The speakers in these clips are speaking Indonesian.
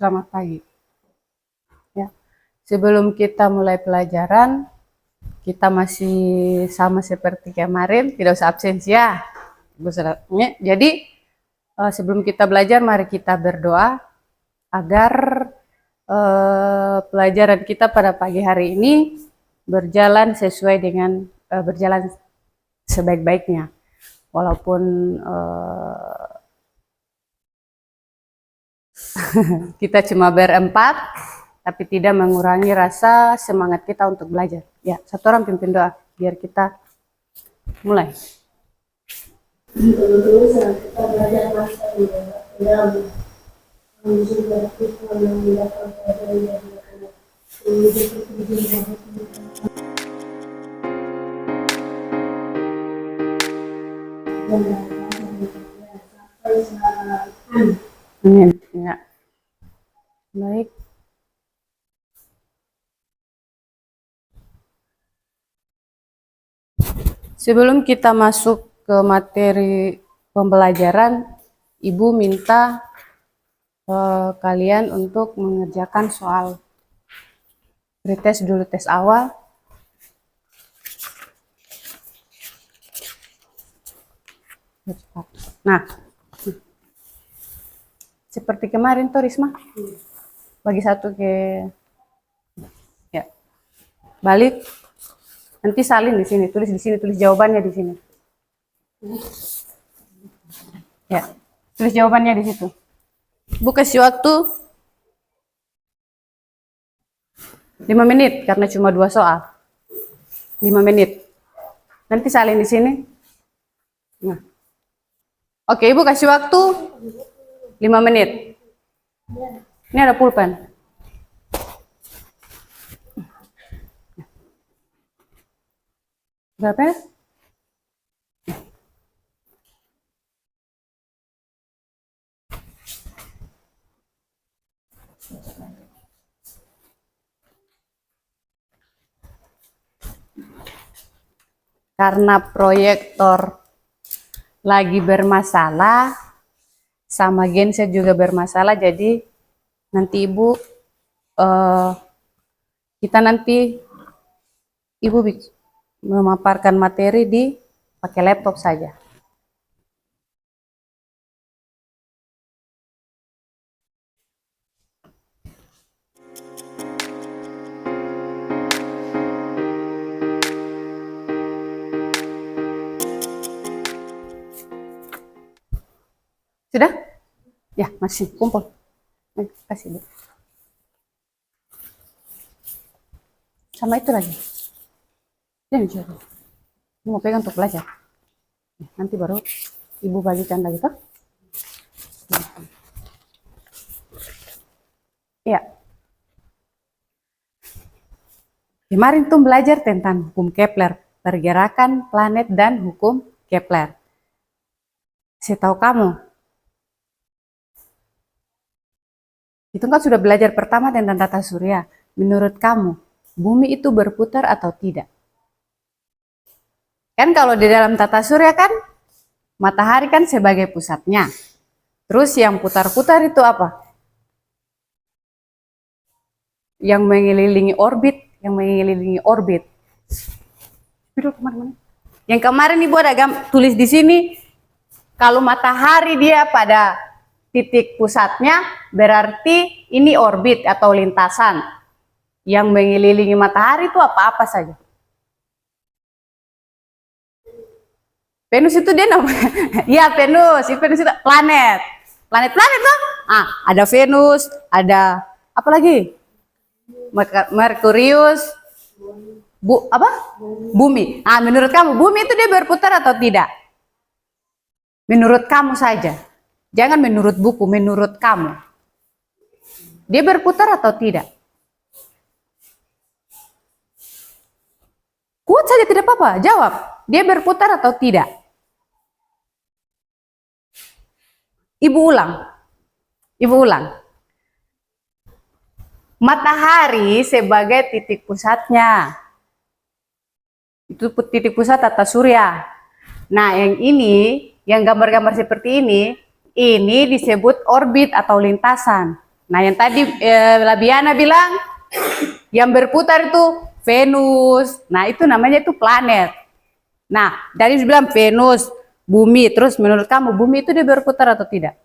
Selamat pagi. Ya. Sebelum kita mulai pelajaran, kita masih sama seperti kemarin, tidak usah absensi ya. Jadi sebelum kita belajar, mari kita berdoa agar pelajaran kita pada pagi hari ini berjalan sesuai dengan berjalan sebaik-baiknya. Walaupun kita cuma berempat, tapi tidak mengurangi rasa semangat kita untuk belajar. Ya, satu orang pimpin doa, biar kita mulai. Amin. Ya. Baik. Sebelum kita masuk ke materi pembelajaran, Ibu minta kalian untuk mengerjakan soal pretest dulu, tes awal. Nah, seperti kemarin tuh Risma, bagi satu ke ya, balik. Nanti salin di sini, tulis di sini, tulis jawabannya di sini. Ya, tulis jawabannya di situ. Bu kasih waktu 5 menit karena cuma 2 soal. 5 menit. Nanti salin di sini. Nah. Oke, Ibu kasih waktu 5 menit. Ini ada pulpen. Berapa ya? Karena proyektor lagi bermasalah, sama genset juga bermasalah, jadi nanti Ibu kita nanti Ibu memaparkan materi di pakai laptop saja. Sudah? Ya, masih kumpul. Kasih, Bu. Sama itu lagi. Ini coba. Ini mau pegang untuk belajar. Nanti baru Ibu bagikan lagi toh. Ya. Kemarin tuh belajar tentang hukum Kepler, pergerakan planet dan hukum Kepler. Saya tahu kamu. Itu kan sudah belajar pertama tentang tata surya. Menurut kamu, bumi itu berputar atau tidak? Kan kalau di dalam tata surya kan, matahari kan sebagai pusatnya. Terus yang putar-putar itu apa? Yang mengelilingi orbit, Yang kemarin Ibu ada tulis di sini, kalau matahari dia pada titik pusatnya, berarti ini orbit atau lintasan. Yang mengelilingi matahari itu apa-apa saja. Venus itu dia namanya. Ya, Venus itu planet. Planet-planet loh. Ada Venus, ada apa lagi? Merkurius, Bumi. Menurut kamu bumi itu dia berputar atau tidak? Menurut kamu saja. Jangan menurut buku, menurut kamu. Dia berputar atau tidak? Kuat saja tidak apa-apa, jawab. Dia berputar atau tidak? Ibu ulang. Matahari sebagai titik pusatnya. Itu titik pusat tata surya. Nah, yang ini, yang gambar-gambar seperti ini disebut orbit atau lintasan. Nah, yang tadi Labiana bilang yang berputar itu Venus. Nah, itu namanya itu planet. Nah, dari bilang Venus, bumi, terus menurut kamu bumi itu dia berputar atau tidak?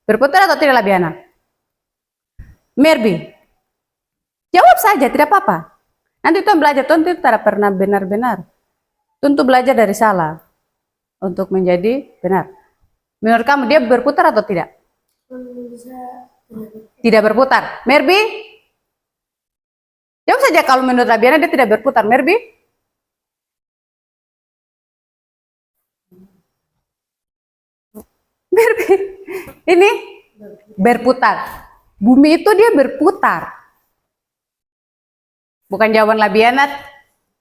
Berputar atau tidak, Labiana? Merbi, jawab saja, tidak apa-apa. Nanti tuh belajar, tuh tidak pernah benar-benar. Tentu belajar dari salah untuk menjadi benar. Menurut kamu dia berputar atau tidak? Tidak berputar. Merbi? Jawab saja kalau menurut Labiana dia tidak berputar. Merbi? Merbi? Ini berputar. Bumi itu dia berputar. Bukan jawaban Labiana,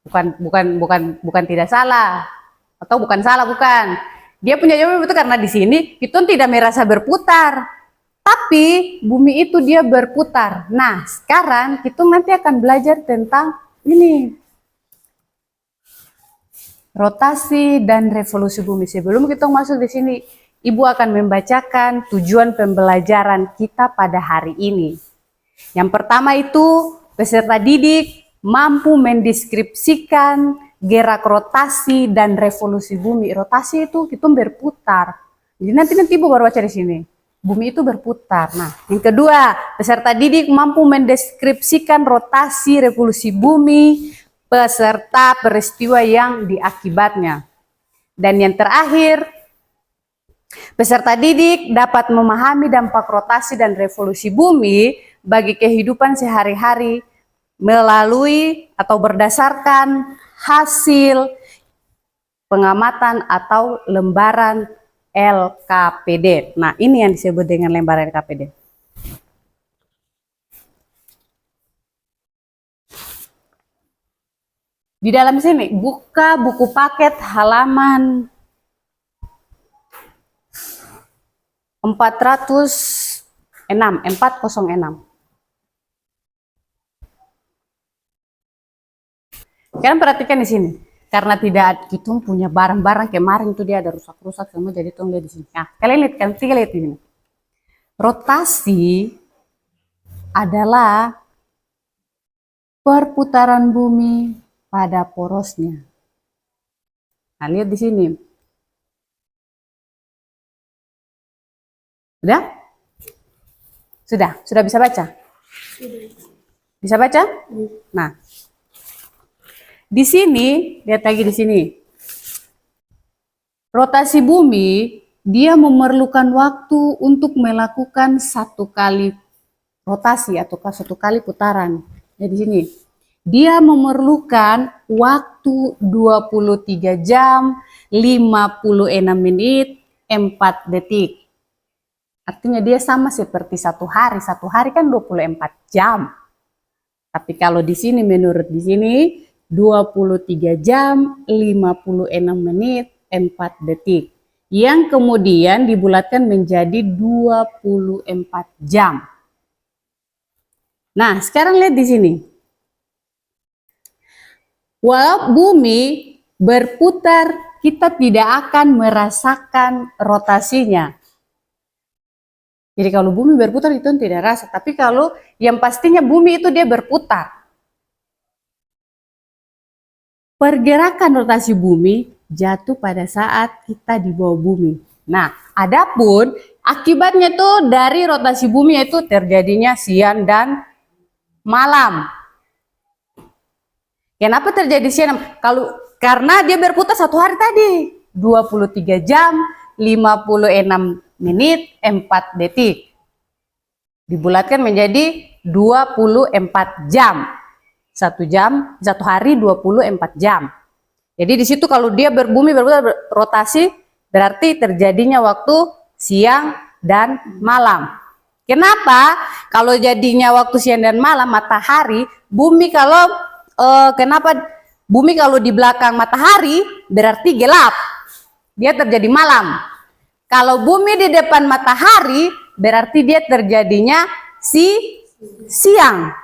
bukan tidak salah atau bukan salah, bukan. Dia punya jawaban betul karena di sini kita tidak merasa berputar, tapi bumi itu dia berputar. Nah, sekarang kita nanti akan belajar tentang ini, rotasi dan revolusi bumi. Sebelum kita masuk di sini, Ibu akan membacakan tujuan pembelajaran kita pada hari ini. Yang pertama itu peserta didik mampu mendeskripsikan gerak rotasi dan revolusi bumi. Rotasi itu kita berputar. Jadi nanti Ibu baru baca di sini. Bumi itu berputar. Nah, yang kedua, peserta didik mampu mendeskripsikan rotasi revolusi bumi beserta peristiwa yang diakibatnya. Dan yang terakhir, peserta didik dapat memahami dampak rotasi dan revolusi bumi bagi kehidupan sehari-hari melalui atau berdasarkan hasil pengamatan atau lembaran LKPD. Nah, ini yang disebut dengan lembaran LKPD. Di dalam sini, buka buku paket halaman 406. Kalian perhatikan di sini, karena tidak kita punya barang-barang kemarin tuh dia ada rusak-rusak semua, jadi tuh lihat di sini. Nah, kalian lihat kan, lihat ini. Rotasi adalah perputaran bumi pada porosnya. Nah, lihat di sini. Sudah bisa baca? Bisa baca? Nah, di sini, lihat lagi di sini. Rotasi bumi, dia memerlukan waktu untuk melakukan satu kali rotasi atau satu kali putaran. Ya, di sini. Dia memerlukan waktu 23 jam, 56 menit, 4 detik. Artinya dia sama seperti satu hari. Satu hari kan 24 jam. Tapi kalau di sini menurut di sini 23 jam, 56 menit, 4 detik. Yang kemudian dibulatkan menjadi 24 jam. Nah, sekarang lihat di sini. Walau bumi berputar, kita tidak akan merasakan rotasinya. Jadi kalau bumi berputar itu tidak rasa. Tapi kalau yang pastinya bumi itu dia berputar. Pergerakan rotasi bumi jatuh pada saat kita di bawah bumi. Nah, adapun akibatnya tuh dari rotasi bumi itu terjadinya siang dan malam. Kenapa terjadi siang? Karena dia berputar satu hari tadi, 23 jam, 56 menit, 4 detik. Dibulatkan menjadi 24 jam. Satu hari 24 jam. Jadi di situ kalau dia bumi berputar rotasi, berarti terjadinya waktu siang dan malam. Kenapa? Kalau jadinya waktu siang dan malam, matahari, bumi kenapa bumi kalau di belakang matahari berarti gelap, dia terjadi malam. Kalau bumi di depan matahari berarti dia terjadinya siang.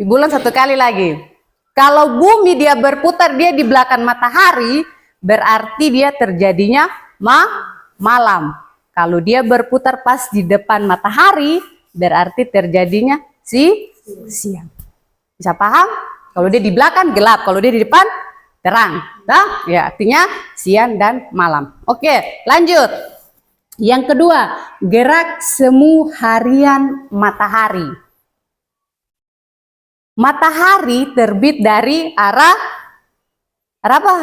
Diulang satu kali lagi. Kalau bumi dia berputar dia di belakang matahari berarti dia terjadinya malam. Kalau dia berputar pas di depan matahari, berarti terjadinya siang. Bisa paham? Kalau dia di belakang gelap, kalau dia di depan terang. Nah, ya artinya siang dan malam. Oke, lanjut. Yang kedua, gerak semu harian matahari. Matahari terbit dari arah apa?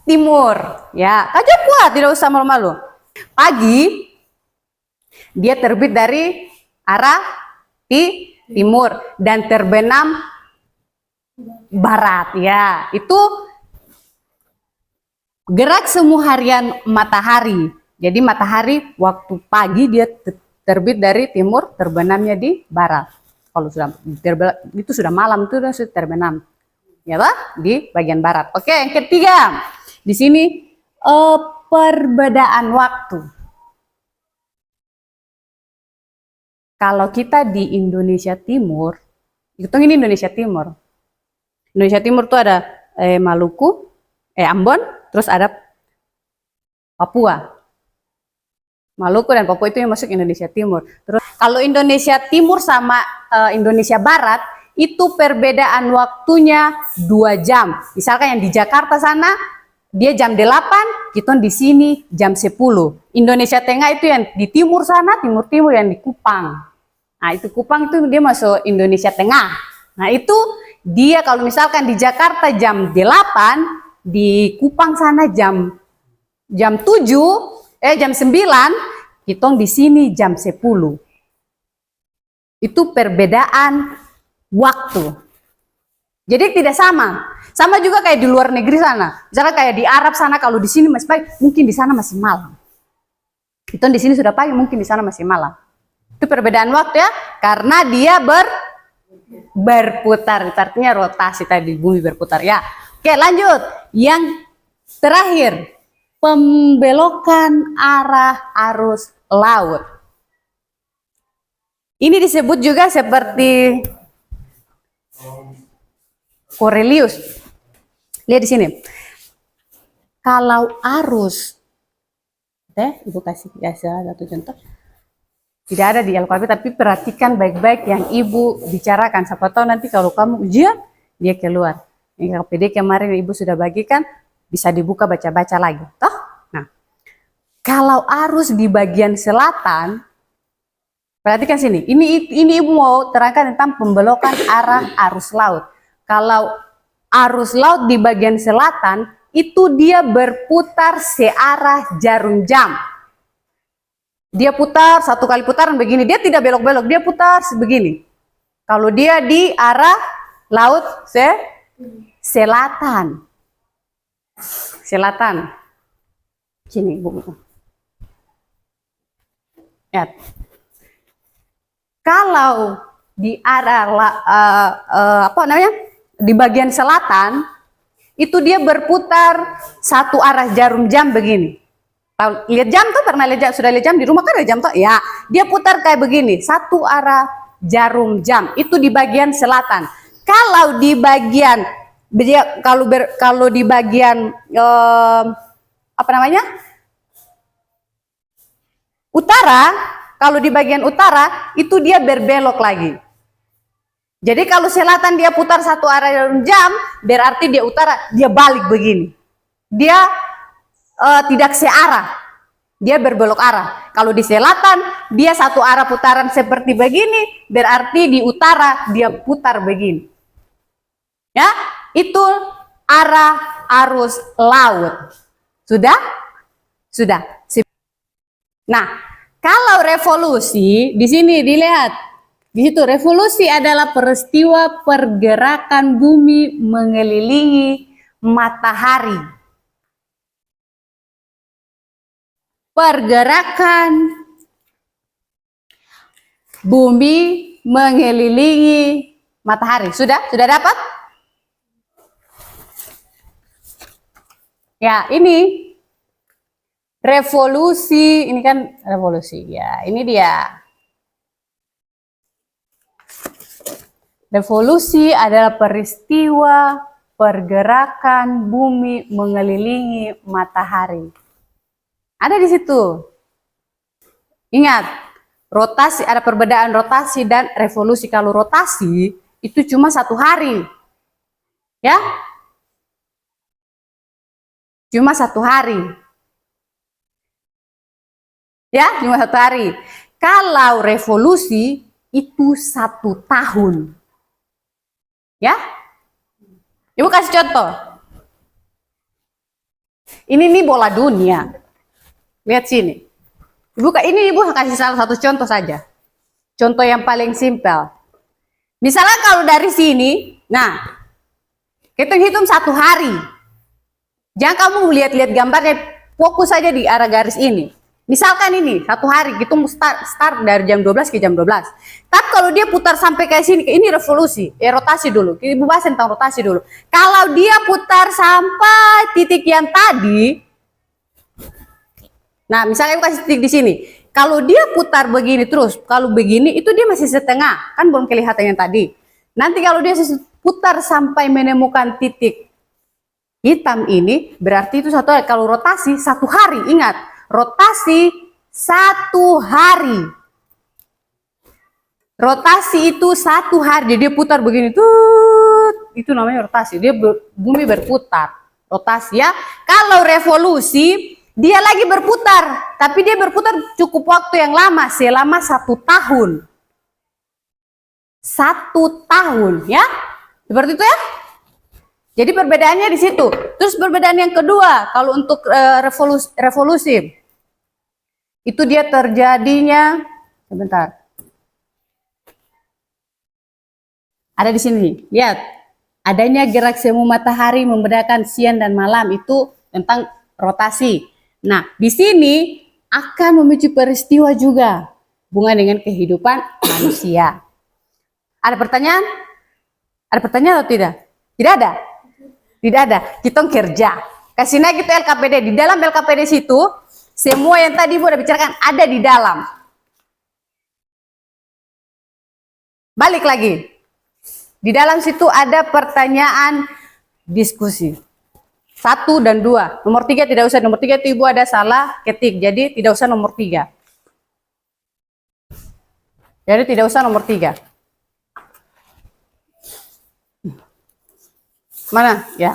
Timur. Ya, aja kuat, tidak usah malu-malu. Pagi dia terbit dari arah timur dan terbenam barat. Ya, itu gerak semu harian matahari. Jadi matahari waktu pagi dia terbit dari timur, terbenamnya di barat. Kalau sudah itu sudah malam, itu sudah terbenam, ya lah, di bagian barat. Oke, yang ketiga di sini perbedaan waktu. Kalau kita di Indonesia Timur, hitung ini Indonesia Timur. Indonesia Timur tuh ada Maluku, Ambon, terus ada Papua. Maluku dan Papua itu yang masuk Indonesia Timur. Terus kalau Indonesia Timur sama Indonesia Barat itu perbedaan waktunya 2 jam. Misalkan yang di Jakarta sana dia jam 8, kita di sini jam 10. Indonesia Tengah itu yang di timur sana, timur-timur yang di Kupang. Nah, itu Kupang itu dia masuk Indonesia Tengah. Nah, itu dia kalau misalkan di Jakarta jam 8, di Kupang sana jam 7, jam 9, kita di sini jam 10. Itu perbedaan waktu. Jadi tidak sama. Sama juga kayak di luar negeri sana. Misalnya kayak di Arab sana, kalau di sini masih pagi, mungkin di sana masih malam. Itu di sini sudah pagi, mungkin di sana masih malam. Itu perbedaan waktu ya, karena dia berputar. Artinya rotasi tadi, bumi berputar ya. Oke, lanjut. Yang terakhir, pembelokan arah arus laut. Ini disebut juga seperti Corelius. Lihat di sini. Kalau arus, Ibu kasih biasa satu contoh. Tidak ada di Alfabet, tapi perhatikan baik-baik yang Ibu bicarakan. Siapa tahu nanti kalau kamu ujian, dia keluar. Yang KPD kemarin Ibu sudah bagikan, bisa dibuka baca-baca lagi. Toh? Nah, kalau arus di bagian selatan, perhatikan sini. Ini Ibu mau terangkan tentang pembelokan arah arus laut. Kalau arus laut di bagian selatan, itu dia berputar searah jarum jam. Dia putar satu kali putaran begini, dia tidak belok-belok, dia putar sebegini. Kalau dia di arah laut selatan. Selatan. Sini, Bu. Ya. Kalau di arah di bagian selatan itu dia berputar satu arah jarum jam begini. Lihat jam tuh, pernah lihat sudah lihat jam di rumah kan ada jam tuh? Ya, dia putar kayak begini, satu arah jarum jam. Itu di bagian selatan. Kalau di bagian utara, kalau di bagian utara itu dia berbelok lagi. Jadi kalau selatan dia putar satu arah jarum jam, berarti dia utara, dia balik begini. Dia tidak searah, dia berbelok arah. Kalau di selatan dia satu arah putaran seperti begini, berarti di utara dia putar begini. Ya, itu arah arus laut. Sudah? Sudah. Nah, kalau revolusi di sini dilihat. Di situ revolusi adalah peristiwa pergerakan bumi mengelilingi matahari. Pergerakan bumi mengelilingi matahari. Sudah dapat? Ya, ini revolusi, ini kan revolusi. Ya, ini dia. Revolusi adalah peristiwa pergerakan bumi mengelilingi matahari. Ada di situ. Ingat, rotasi, ada perbedaan rotasi dan revolusi. Kalau rotasi itu cuma 1 hari. Ya, cuma 1 hari. Ya, cuma 1 hari. Kalau revolusi itu 1 tahun. Ya, Ibu kasih contoh. Ini nih bola dunia. Lihat sini. Ibu kasih salah satu contoh saja. Contoh yang paling simpel. Misalnya kalau dari sini, nah, kita hitung 1 hari. Jangan kamu lihat-lihat gambarnya, fokus saja di arah garis ini. Misalkan ini 1 hari, kita start dari jam 12 ke jam 12. Tapi kalau dia putar sampai ke sini, ini revolusi, rotasi dulu. Ibu bahas tentang rotasi dulu. Kalau dia putar sampai titik yang tadi, nah misalnya ibu kasih titik di sini. Kalau dia putar begini terus, kalau begini itu dia masih setengah, kan belum kelihatan yang tadi. Nanti kalau dia putar sampai menemukan titik hitam ini, berarti itu 1 hari. Kalau rotasi 1 hari, ingat, rotasi 1 hari. Rotasi itu 1 hari, dia putar begini tuh, itu namanya rotasi. Dia bumi berputar, rotasi ya. Kalau revolusi dia lagi berputar, tapi dia berputar cukup waktu yang lama, selama 1 tahun. 1 tahun ya, seperti itu ya. Jadi perbedaannya di situ. Terus perbedaan yang kedua, kalau untuk revolusi itu dia terjadinya, sebentar. Ada di sini, lihat. Adanya gerak semu matahari membedakan siang dan malam, itu tentang rotasi. Nah, di sini akan memicu peristiwa juga hubungan dengan kehidupan manusia. Ada pertanyaan? Ada pertanyaan atau tidak? Tidak ada? Tidak ada. Kita kerja. Kasih naik itu LKPD. Di dalam LKPD situ, semua yang tadi Ibu udah bicarakan ada di dalam. Balik lagi. Di dalam situ ada pertanyaan diskusi. 1 dan 2. Nomor 3 tidak usah. Nomor 3 itu Ibu ada salah ketik. Jadi tidak usah nomor 3. Jadi tidak usah nomor 3. Mana? Ya.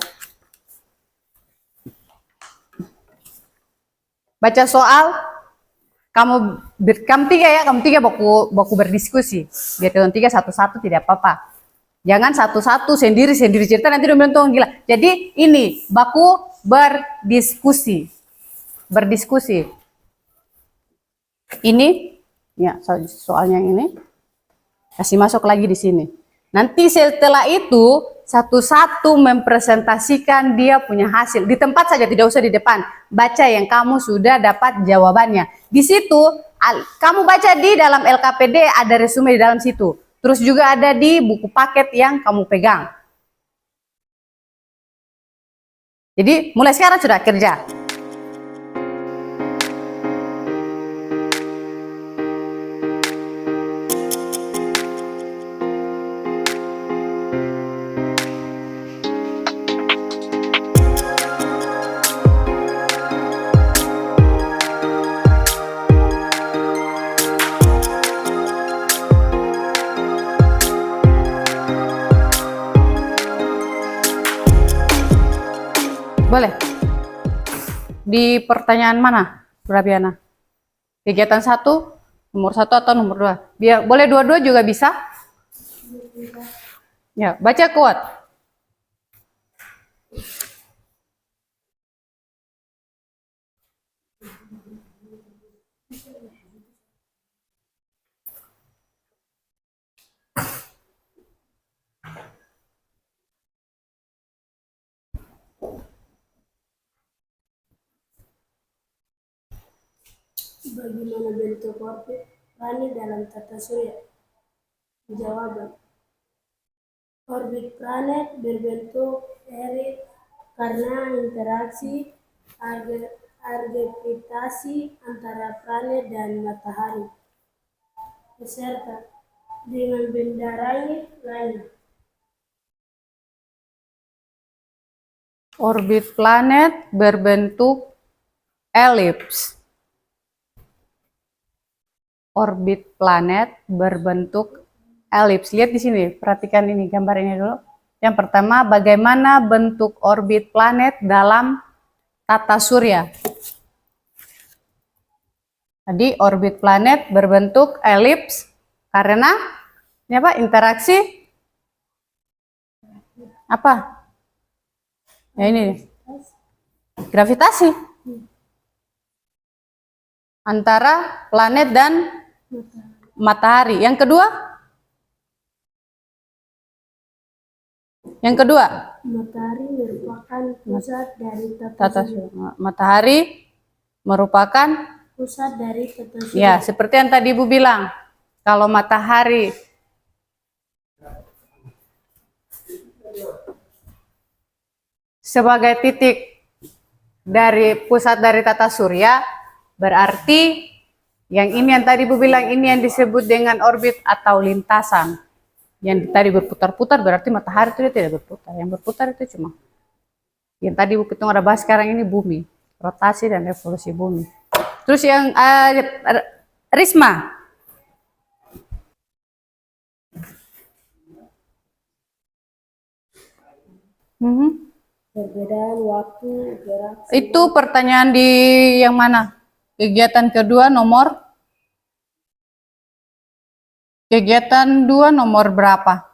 Baca soal. Kamu 3 ya. Kamu 3 baku berdiskusi. Biar kalian 3 satu-satu tidak apa-apa. Jangan satu-satu sendiri cerita, nanti udah bilang gila. Jadi ini baku berdiskusi. Berdiskusi. Ini ya soalnya ini kasih masuk lagi di sini. Nanti setelah itu satu-satu mempresentasikan dia punya hasil. Di tempat saja, tidak usah di depan. Baca yang kamu sudah dapat jawabannya. Di situ kamu baca di dalam LKPD, ada resume di dalam situ. Terus juga ada di buku paket yang kamu pegang. Jadi mulai sekarang sudah kerja. Boleh. Di pertanyaan mana, Rabiana? Kegiatan 1, nomor 1 atau nomor 2? Biar boleh dua-dua juga bisa. Ya, baca kuat. Bagaimana bentuk orbit planet dalam tata surya? Jawaban. Orbit planet berbentuk elip karena interaksi gravitasi antara planet dan matahari, beserta dengan benda langit lainnya. Orbit planet berbentuk elips. Orbit planet berbentuk elips. Lihat di sini, perhatikan ini gambar ini dulu. Yang pertama, bagaimana bentuk orbit planet dalam tata surya. Jadi orbit planet berbentuk elips karena ini apa? Interaksi apa? Ya ini gravitasi antara planet dan matahari. Yang kedua, Matahari merupakan pusat dari tata surya. Matahari merupakan pusat dari tata surya. ya, seperti yang tadi Ibu bilang. Kalau matahari sebagai titik dari pusat dari tata surya, berarti yang ini yang tadi Ibu bilang ini yang disebut dengan orbit atau lintasan. Yang tadi berputar-putar berarti matahari itu tidak berputar. Yang berputar itu cuma yang tadi kita ada bahas sekarang ini bumi, rotasi dan revolusi bumi. Terus yang Risma. Perbedaan waktu gerak. Itu pertanyaan di yang mana? Kegiatan kedua nomor berapa?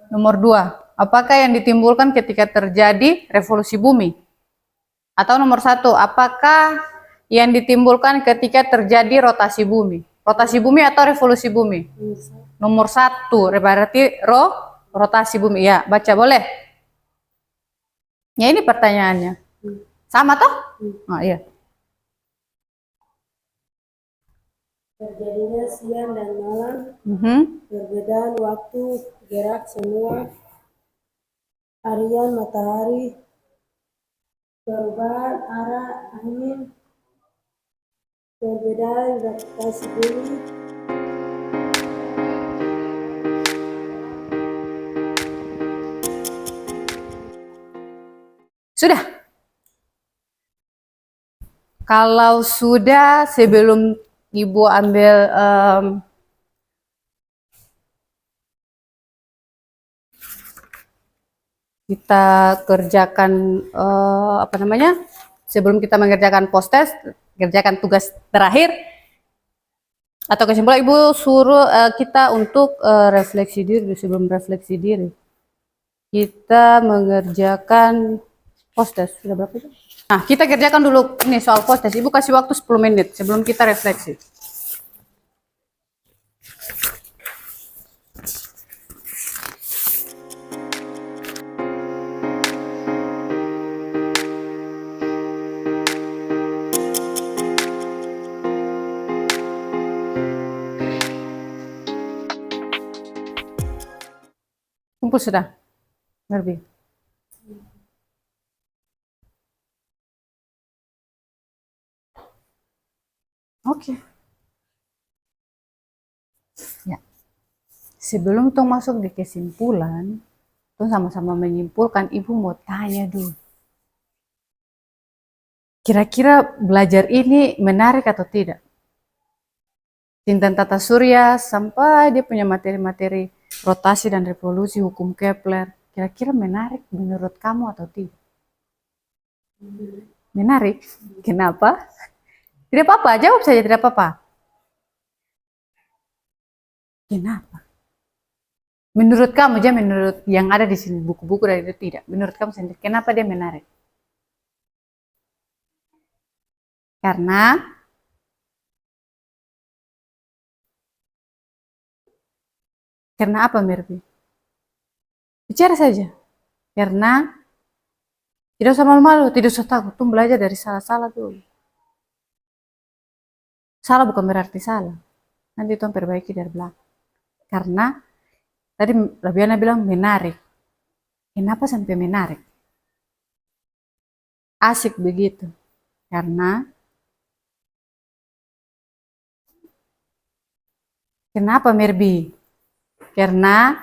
Nomor 2. Apakah yang ditimbulkan ketika terjadi revolusi bumi? Atau nomor 1, apakah yang ditimbulkan ketika terjadi rotasi bumi? Rotasi bumi atau revolusi bumi? Nomor 1, berarti rotasi bumi. Ya, baca boleh. Ya ini pertanyaannya. Sama toh? Oh, iya. Terjadinya siang dan malam, perbedaan waktu gerak semua, harian matahari, perubahan arah angin, perbedaan gravitasi bumi, Sudah. Kalau sudah, sebelum Ibu ambil kita kerjakan apa namanya? Sebelum kita mengerjakan post test, kerjakan tugas terakhir atau kesimpulan, Ibu suruh kita untuk refleksi diri. Sebelum refleksi diri, kita mengerjakan post test. Sudah berapa jam? Nah, kita kerjakan dulu ini soal post test. Ibu kasih waktu 10 menit sebelum kita refleksi. Kumpul sudah? Lebih. Oke. Ya. Sebelum tong masuk di kesimpulan, tong sama-sama menyimpulkan, Ibu mau tanya dulu. Kira-kira belajar ini menarik atau tidak? Tentang tata surya sampai dia punya materi-materi rotasi dan revolusi, hukum Kepler. Kira-kira menarik menurut kamu atau tidak? Menarik? Kenapa? Tidak apa-apa, jawab saja tidak apa-apa. Kenapa? Menurut kamu aja, menurut yang ada di sini, buku-buku dari itu tidak. Menurut kamu sendiri, kenapa dia menarik? Karena apa Mirbi? Bicara saja. Karena tidak usah malu-malu, tidak usah takut. Tuh belajar dari salah-salah dulu. Salah bukan berarti salah. Nanti tuh perbaiki dari belakang. Karena tadi Rabiana bilang menarik. Kenapa sampai menarik? Asik begitu. Karena kenapa Mirbi? Karena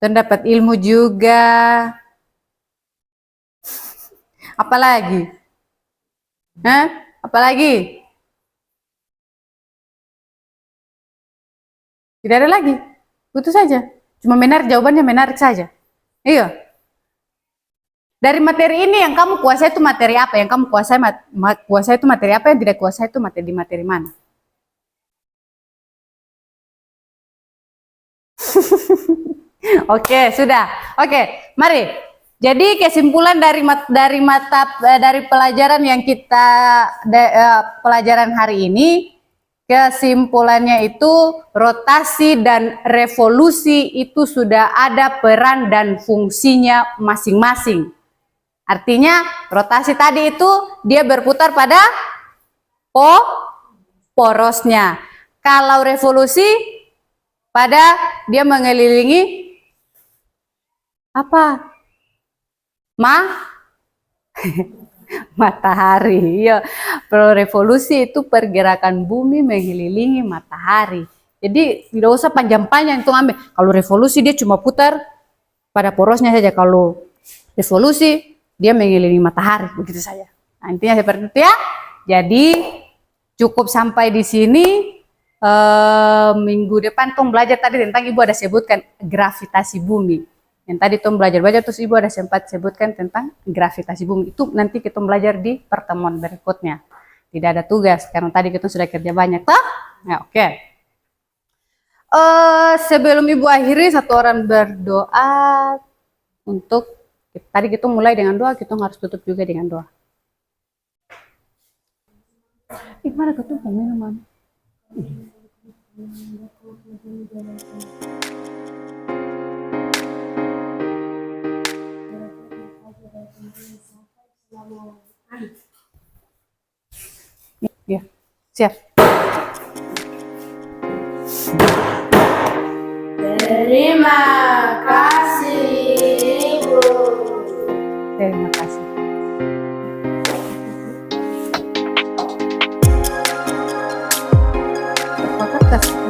Tong dapat ilmu juga. Apalagi? Hah? Apalagi? Tidak ada lagi. Itu saja. Cuma menarik, jawabannya menarik saja. Iya. Dari materi ini yang kamu kuasai itu materi apa? Yang kamu kuasai kuasai itu materi apa? Yang tidak kuasai itu materi mana? Oke, sudah. Oke, mari. Jadi kesimpulan dari pelajaran yang kita pelajaran hari ini, kesimpulannya itu rotasi dan revolusi itu sudah ada peran dan fungsinya masing-masing. Artinya rotasi tadi itu dia berputar pada porosnya. Kalau revolusi pada dia mengelilingi apa? Matahari. Ya, revolusi itu pergerakan bumi mengelilingi matahari. Jadi tidak usah panjang-panjang itu ambil. Kalau revolusi dia cuma putar pada porosnya saja. Kalau revolusi dia mengelilingi matahari, begitu saja. Nah, intinya seperti itu ya. Jadi cukup sampai di sini. Minggu depan tong belajar tadi tentang ibu ada sebutkan gravitasi bumi. Yang tadi tong belajar terus ibu ada sempat sebutkan tentang gravitasi bumi. Itu nanti kita belajar di pertemuan berikutnya. Tidak ada tugas karena tadi kita sudah kerja banyak, toh? Ya, oke. Sebelum ibu akhiri, satu orang berdoa untuk tadi kita mulai dengan doa, kita harus tutup juga dengan doa. Mana ketumpah minuman? Ya, siap. Terima kasih, Ibu. Terima kasih. Apa kata?